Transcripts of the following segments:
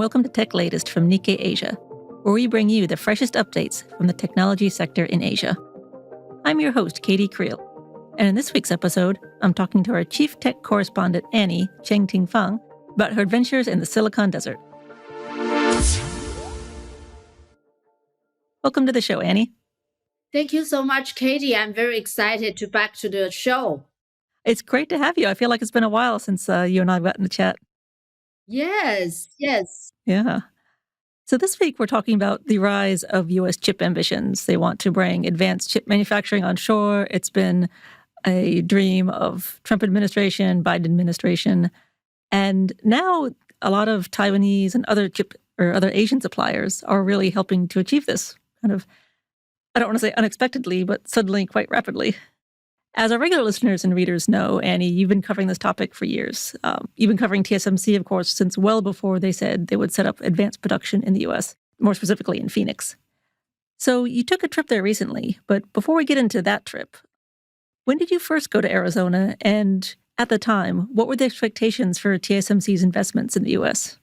welcome to Tech Latest from Nikkei Asia, where we bring you the freshest updates from the technology sector in Asia. I'm your host, Katey Creel, and in this week's episode, I'm talking to our chief tech correspondent, Annie Cheng Ting-Fang, about her adventures in the Silicon Desert. Welcome to the show, Annie. Thank you so much, Katey. I'm very excited to back to the show. It's great to have you. I feel like it's been a while since you and I have gotten to chat. Yes. Yeah. So this week, we're talking about the rise of U.S. chip ambitions. They want to bring advanced chip manufacturing onshore. It's been a dream of Trump administration, Biden administration. And now a lot of Taiwanese and other Asian suppliers are really helping to achieve this kind of, I don't want to say unexpectedly, but suddenly quite rapidly. As our regular listeners and readers know, Annie, you've been covering this topic for years. You've been covering TSMC, of course, since well before they said they would set up advanced production in the U.S., more specifically in Phoenix. So you took a trip there recently, but before we get into that trip, when did you first go to Arizona? And at the time, what were the expectations for TSMC's investments in the U.S.?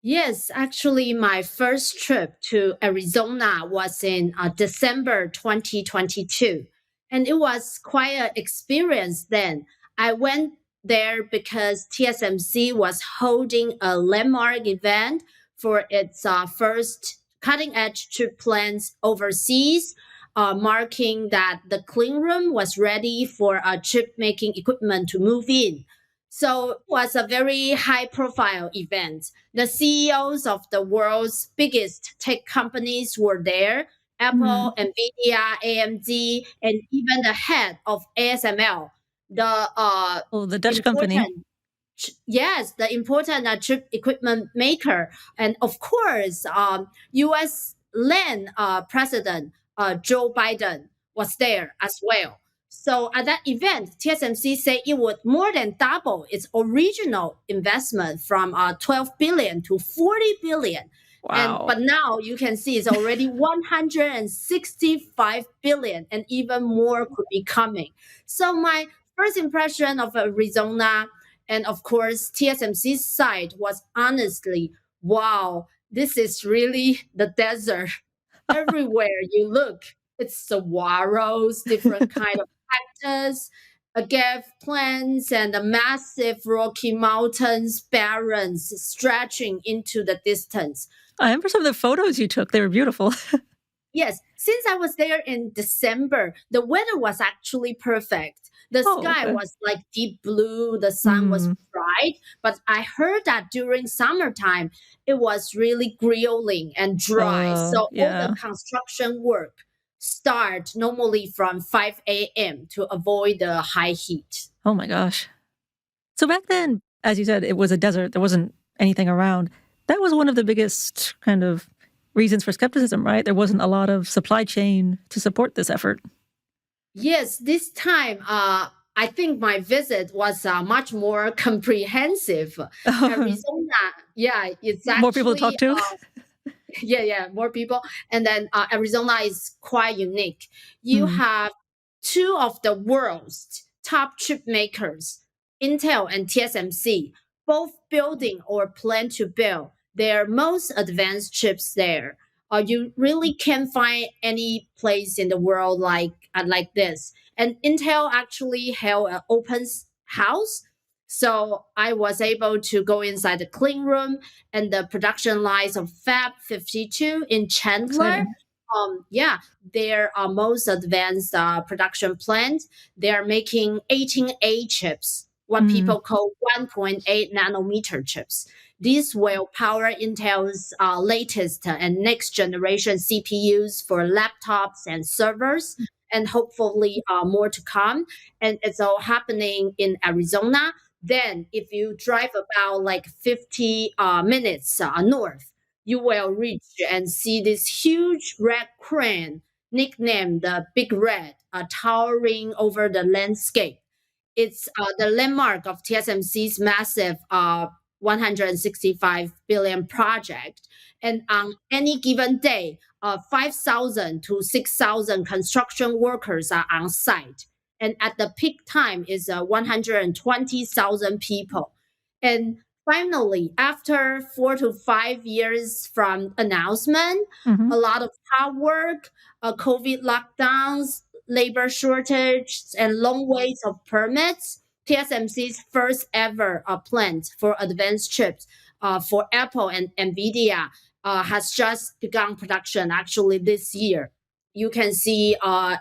Yes, actually, my first trip to Arizona was in December 2022. And it was quite an experience then. I went there because TSMC was holding a landmark event for its first cutting-edge chip plants overseas, marking that the clean room was ready for chip-making equipment to move in. So it was a very high-profile event. The CEOs of the world's biggest tech companies were there. Apple, NVIDIA, AMD, and even the head of ASML, the Dutch company. Yes, the important chip equipment maker. And of course, U.S. land President Joe Biden was there as well. So at that event, TSMC said it would more than double its original investment from 12 billion to 40 billion. Wow. But now you can see it's already 165 billion, and even more could be coming. So my first impression of Arizona and of course TSMC's side was honestly, wow, this is really the desert. Everywhere you look, it's saguaros, different kind of cactus, agave plants, and the massive Rocky Mountains barrens stretching into the distance. I remember some of the photos you took. They were beautiful. Yes, since I was there in December, the weather was actually perfect. The sky was like deep blue, the sun was bright, but I heard that during summertime, it was really grilling and dry. So all the construction work start normally from 5 a.m. to avoid the high heat. Oh my gosh. So back then, as you said, it was a desert. There wasn't anything around. That was one of the biggest kind of reasons for skepticism, right? There wasn't a lot of supply chain to support this effort. Yes, this time, I think my visit was much more comprehensive. Arizona, it's actually... More people to talk to? More people. And then Arizona is quite unique. You have two of the world's top chip makers, Intel and TSMC, both building or plan to build their most advanced chips there. You really can't find any place in the world like this. And Intel actually held an open house. So I was able to go inside the clean room and the production lines of Fab 52 in Chandler. Their most advanced production plant. They are making 18A chips, what people call 1.8 nanometer chips. These will power Intel's latest and next generation CPUs for laptops and servers, and hopefully more to come. And it's all happening in Arizona. Then if you drive about like 50 minutes north, you will reach and see this huge red crane, nicknamed the Big Red, towering over the landscape. It's the landmark of TSMC's massive 165 billion project. And on any given day, 5,000 to 6,000 construction workers are on site. And at the peak time is 120,000 people. And finally, after 4 to 5 years from announcement, Mm-hmm. a lot of hard work, COVID lockdowns, labor shortage, and long waits of permits, TSMC's first ever plant for advanced chips for Apple and NVIDIA has just begun production actually this year. You can see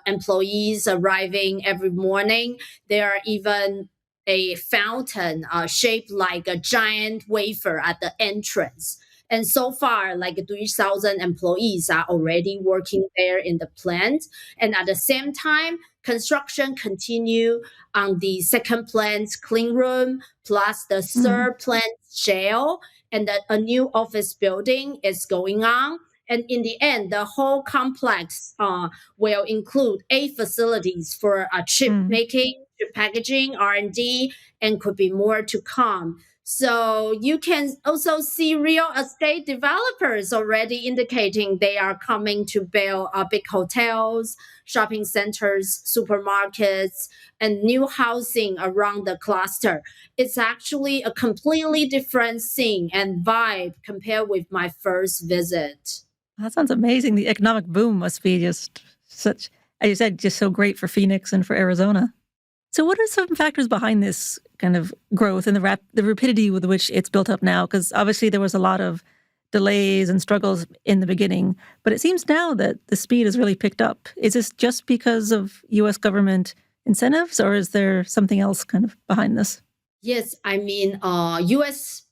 employees arriving every morning. There are even a fountain shaped like a giant wafer at the entrance. And so far, like 3,000 employees are already working there in the plant. And at the same time, construction continue on the second plant's clean room, plus the third plant shell, and a new office building is going on. And in the end, the whole complex will include 8 facilities for chip making, chip packaging, R&D, and could be more to come. So you can also see real estate developers already indicating they are coming to build big hotels, shopping centers, supermarkets, and new housing around the cluster. It's actually a completely different scene and vibe compared with my first visit. That sounds amazing. The economic boom must be just such, as you said, just so great for Phoenix and for Arizona. So what are some factors behind this kind of growth and the rapidity with which it's built up now? Because obviously there was a lot of delays and struggles in the beginning, but it seems now that the speed has really picked up. Is this just because of U.S. government incentives, or is there something else kind of behind this? Yes, I mean, U.S.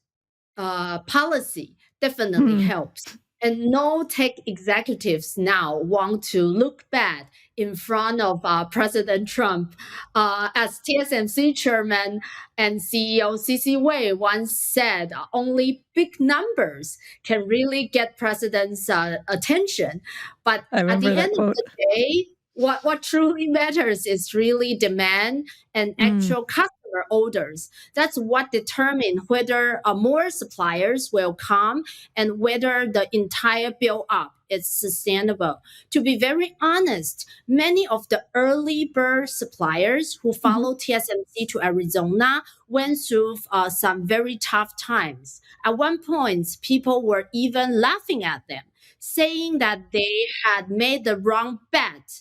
Policy definitely helps. And no tech executives now want to look bad in front of President Trump. As TSMC chairman and CEO C.C. Wei once said, only big numbers can really get president's attention. But at the end of the day, what truly matters is really demand and actual customer orders. That's what determines whether more suppliers will come and whether the entire build up is sustainable. To be very honest, many of the early bird suppliers who followed TSMC to Arizona went through some very tough times. At one point, people were even laughing at them, saying that they had made the wrong bet.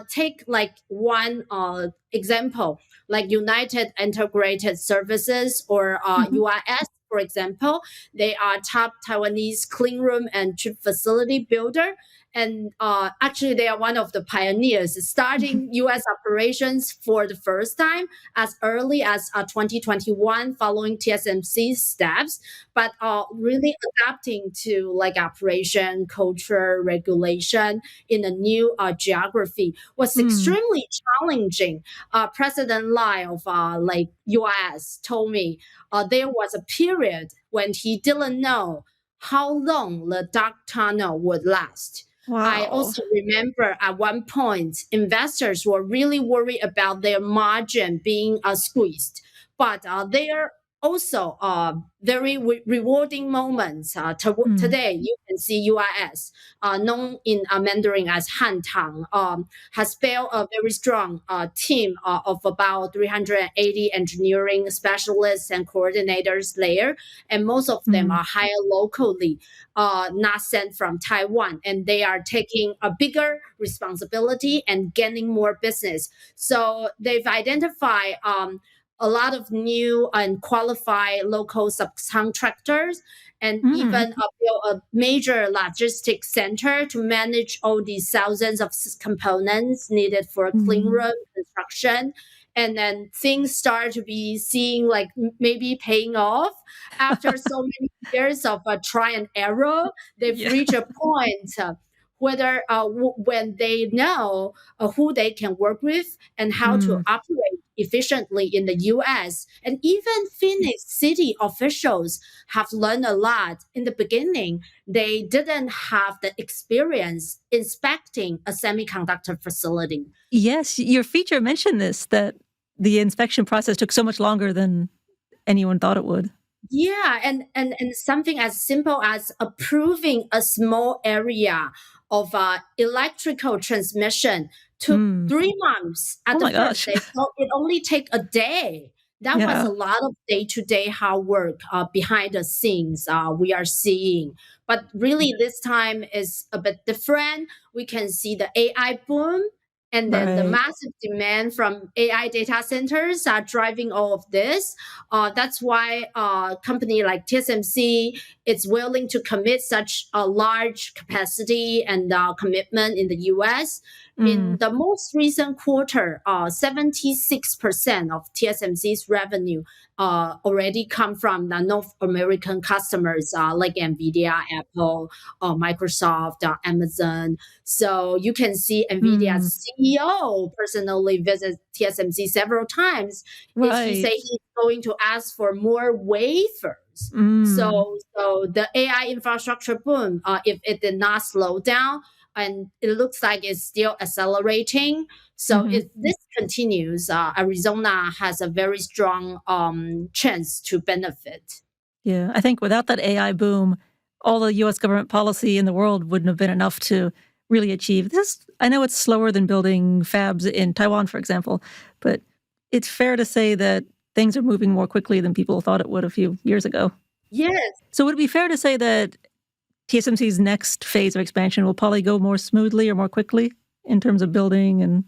Take like one example, like United Integrated Services or UIS, for example. They are top Taiwanese clean room and chip facility builder. And actually, they are one of the pioneers starting U.S. operations for the first time as early as 2021, following TSMC's steps, but really adapting to like operation, culture, regulation in a new geography was extremely challenging. President Lai of like U.S. told me there was a period when he didn't know how long the dark tunnel would last. Wow. I also remember at one point, investors were really worried about their margin being squeezed, but there are also very rewarding moments. Today, you can see UIS, known in Mandarin as Hantang, has built a very strong team of about 380 engineering specialists and coordinators there, and most of them are hired locally, not sent from Taiwan, and they are taking a bigger responsibility and gaining more business. So they've identified a lot of new and qualified local subcontractors, and even built a major logistics center to manage all these thousands of components needed for clean room construction. And then things start to be seeing like maybe paying off after so many years of try and error. They've reached a point whether when they know who they can work with and how to operate efficiently in the U.S. And even Phoenix city officials have learned a lot. In the beginning, they didn't have the experience inspecting a semiconductor facility. Yes, your feature mentioned this, that the inspection process took so much longer than anyone thought it would. Yeah, and something as simple as approving a small area of electrical transmission took 3 months at the first day. So it only take a day. that was Yeah. a lot of day-to-day hard work behind the scenes we are seeing. But really, this time is a bit different. We can see the AI boom, and then the Right. massive demand from AI data centers are driving all of this. That's why a company like TSMC is willing to commit such a large capacity and commitment in the US. In Mm. the most recent quarter, 76% of TSMC's revenue already come from the North American customers like NVIDIA, Apple, Microsoft, Amazon. So you can see Mm. NVIDIA's CEO personally visit TSMC several times. He say Right. he's going to ask for more wafers. Mm. So the AI infrastructure boom, if it did not slow down, and it looks like it's still accelerating. So Hmm. if this continues, Arizona has a very strong chance to benefit. Yeah. I think without that AI boom, all the US government policy in the world wouldn't have been enough to really achieve this. I know it's slower than building fabs in Taiwan, for example, but it's fair to say that things are moving more quickly than people thought it would a few years ago. Yes. So would it be fair to say that TSMC's next phase of expansion will probably go more smoothly or more quickly in terms of building and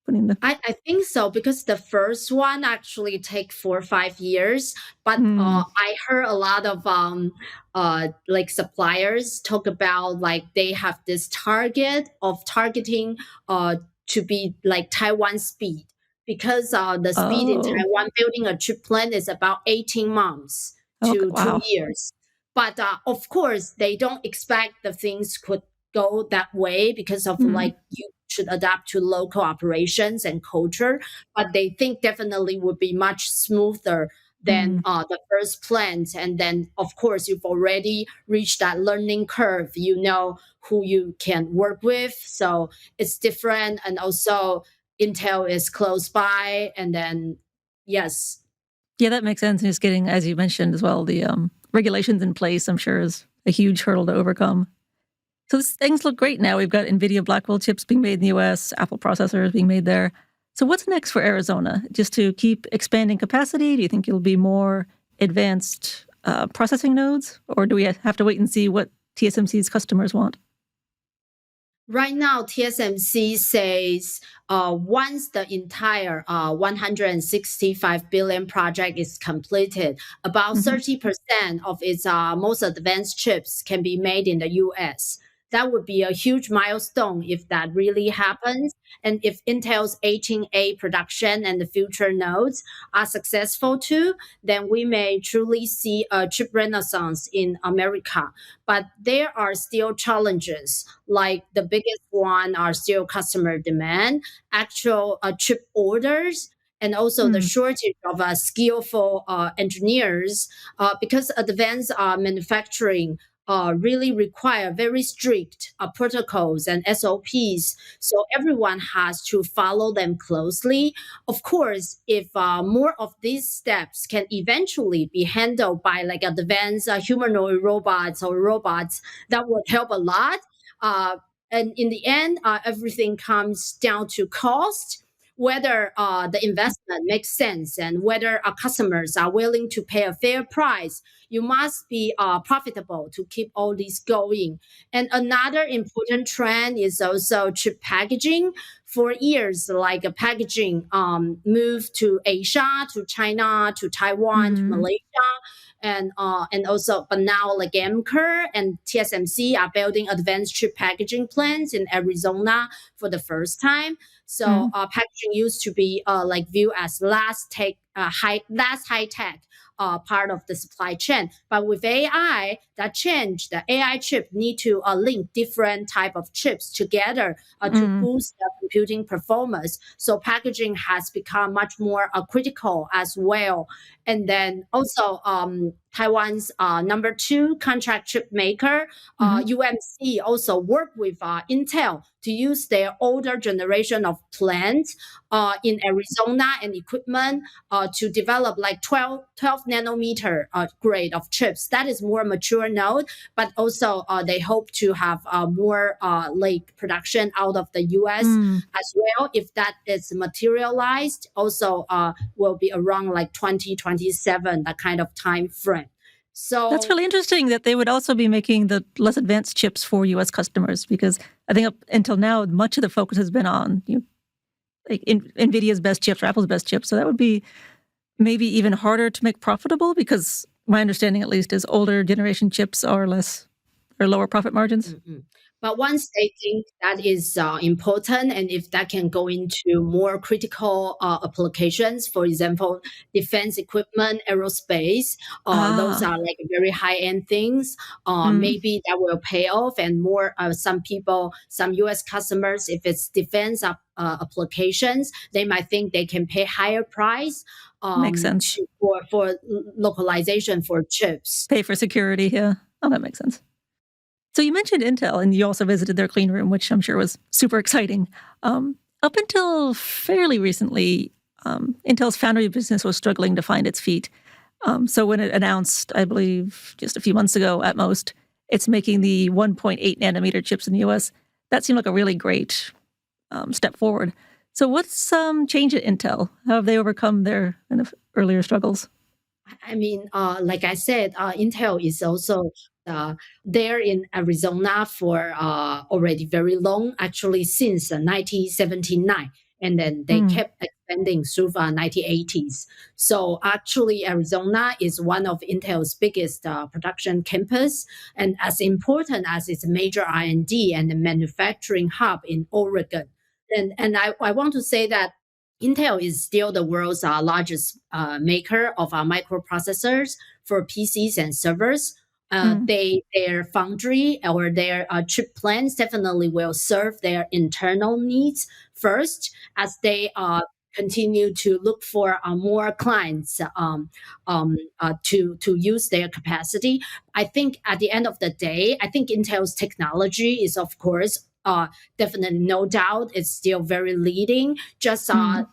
putting the... I think so, because the first one actually take 4 or 5 years. But Mm. I heard a lot of like suppliers talk about like they have this target of targeting to be like Taiwan speed, because the speed in Oh. Taiwan building a chip plant is about 18 months Okay. to two Wow. years. But of course, they don't expect the things could go that way, because of Mm. like you should adapt to local operations and culture. But they think definitely would be much smoother than Mm. the first plant. And then, of course, you've already reached that learning curve. You know who you can work with. So it's different. And also, Intel is close by. And then, yes. Yeah, that makes sense. And just getting, as you mentioned as well, the regulations in place, I'm sure, is a huge hurdle to overcome. So things look great now. We've got NVIDIA Blackwell chips being made in the US, Apple processors being made there. So what's next for Arizona? Just to keep expanding capacity? Do you think it'll be more advanced processing nodes? Or do we have to wait and see what TSMC's customers want? Right now, TSMC says once the entire 165 billion project is completed, about Mm-hmm. 30% of its most advanced chips can be made in the US. That would be a huge milestone if that really happens. And if Intel's 18A production and the future nodes are successful too, then we may truly see a chip renaissance in America. But there are still challenges, like the biggest one are still customer demand, actual chip orders, and also the Mm. shortage of skillful engineers, because advanced manufacturing really require very strict protocols and SOPs. So everyone has to follow them closely. Of course, if more of these steps can eventually be handled by like advanced humanoid robots or robots, that would help a lot. And in the end, everything comes down to cost, whether the investment makes sense and whether our customers are willing to pay a fair price. You must be profitable to keep all this going. And another important trend is also chip packaging. For years, like packaging moved to Asia, to China, to Taiwan, to Mm. Malaysia, and also, but now like Amkor and TSMC are building advanced chip packaging plants in Arizona for the first time. So Mm. packaging used to be like viewed as last high tech part of the supply chain. But with AI, that changed. The AI chip need to link different type of chips together to Mm. boost the computing performance. So packaging has become much more critical as well. And then also Taiwan's number 2 contract chip maker, UMC, also worked with Intel to use their older generation of plants in Arizona and equipment to develop like 12 nanometer grade of chips. That is more mature node, but also they hope to have more like production out of the US as well. If that is materialized, also will be around like 2027, that kind of time frame. So that's really interesting that they would also be making the less advanced chips for U.S. customers, because I think up until now, much of the focus has been on like NVIDIA's best chips or Apple's best chips. So that would be maybe even harder to make profitable, because my understanding at least is older generation chips are lower profit margins. But once they think that is important, and if that can go into more critical applications, for example, defense equipment, aerospace, those are like very high-end things, maybe that will pay off. And more, some U.S. customers, if it's defense applications, they might think they can pay higher price. Makes sense. For localization for chips. Pay for security, yeah. Oh, that makes sense. So you mentioned Intel, and you also visited their clean room, which I'm sure was super exciting. Up until fairly recently, Intel's foundry business was struggling to find its feet. So when it announced, I believe just a few months ago at most, it's making the 1.8 nanometer chips in the US, that seemed like a really great step forward. So what's changed at Intel? How have they overcome their kind of earlier struggles? I mean, like I said, Intel is also there in Arizona for already very long, actually since 1979. And then they kept expanding through 1980s. So actually, Arizona is one of Intel's biggest production campus, and as important as its major R&D and the manufacturing hub in Oregon. And I want to say that Intel is still the world's largest maker of microprocessors for PCs and servers. Their foundry or their chip plants definitely will serve their internal needs first, as they continue to look for more clients to use their capacity. I think at the end of the day, I think Intel's technology is, of course, definitely, no doubt, it's still very leading. Just how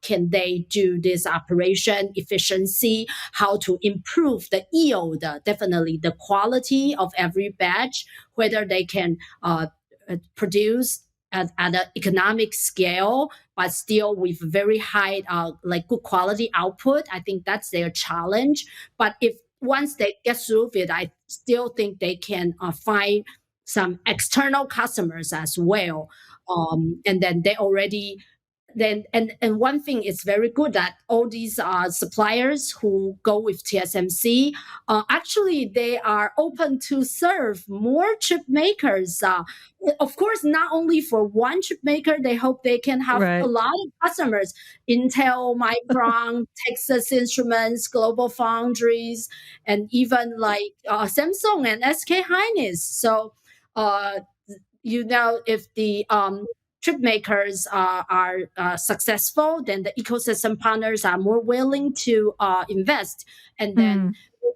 can they do this operation efficiency, how to improve the yield, definitely the quality of every batch, whether they can produce at an economic scale, but still with very high, like good quality output. I think that's their challenge. But if once they get through it, I still think they can find some external customers as well. And then they already and one thing is very good that all these suppliers who go with TSMC, actually they are open to serve more chip makers. Of course, not only for one chip maker, they hope they can have a lot of customers: Intel, Micron, Texas Instruments, Global Foundries, and even like Samsung and SK Hynix. So, if the chip makers are successful, then the ecosystem partners are more willing to invest, and then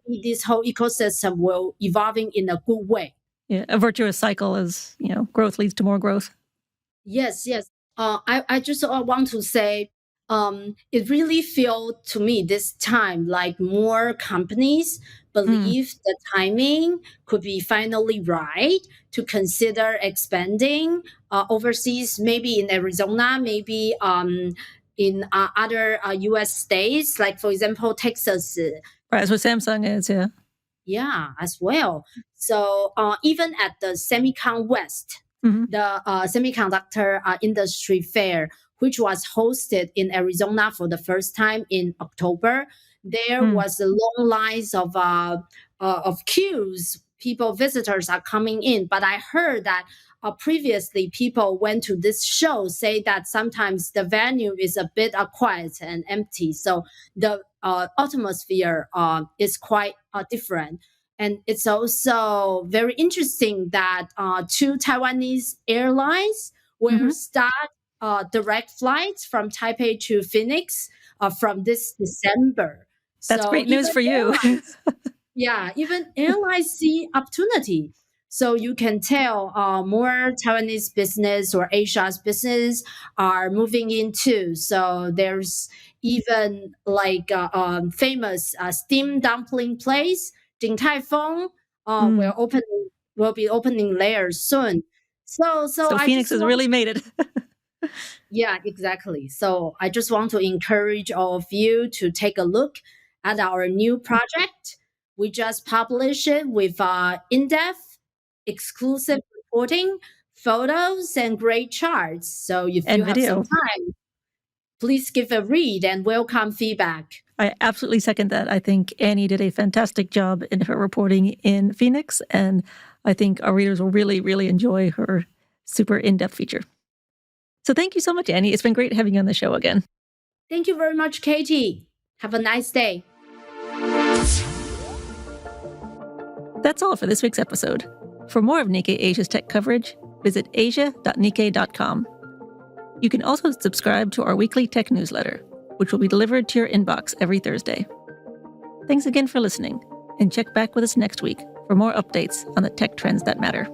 maybe this whole ecosystem will evolving in a good way. Yeah, a virtuous cycle is, growth leads to more growth. Yes. I just want to say, it really feels to me this time like more companies believe the timing could be finally right to consider expanding overseas, maybe in Arizona, maybe in other U.S. states, like for example Texas. Right, that's what Samsung is, yeah. Yeah, as well. So even at the Semicon West, the semiconductor industry fair, which was hosted in Arizona for the first time in October, there was a long lines of queues. Visitors are coming in. But I heard that previously people went to this show, say that sometimes the venue is a bit quiet and empty. So the atmosphere is quite different. And it's also very interesting that two Taiwanese airlines will start direct flights from Taipei to Phoenix from this December. That's great news for you. Yeah, even airlines see opportunity. So you can tell more Taiwanese business or Asia's business are moving into. So there's even like famous steam dumpling place, Din Tai Fung, will be opening there soon. So So I Phoenix just has want really made it. Yeah, exactly. So I just want to encourage all of you to take a look at our new project. We just published it with in-depth, exclusive reporting, photos, and great charts. So if And you have some video. time, please give a read and welcome feedback. I absolutely second that. I think Annie did a fantastic job in her reporting in Phoenix, and I think our readers will really, really enjoy her super in-depth feature. So thank you so much, Annie. It's been great having you on the show again. Thank you very much, Katey. Have a nice day. That's all for this week's episode. For more of Nikkei Asia's tech coverage, visit asia.nikkei.com. You can also subscribe to our weekly tech newsletter, which will be delivered to your inbox every Thursday. Thanks again for listening, and check back with us next week for more updates on the tech trends that matter.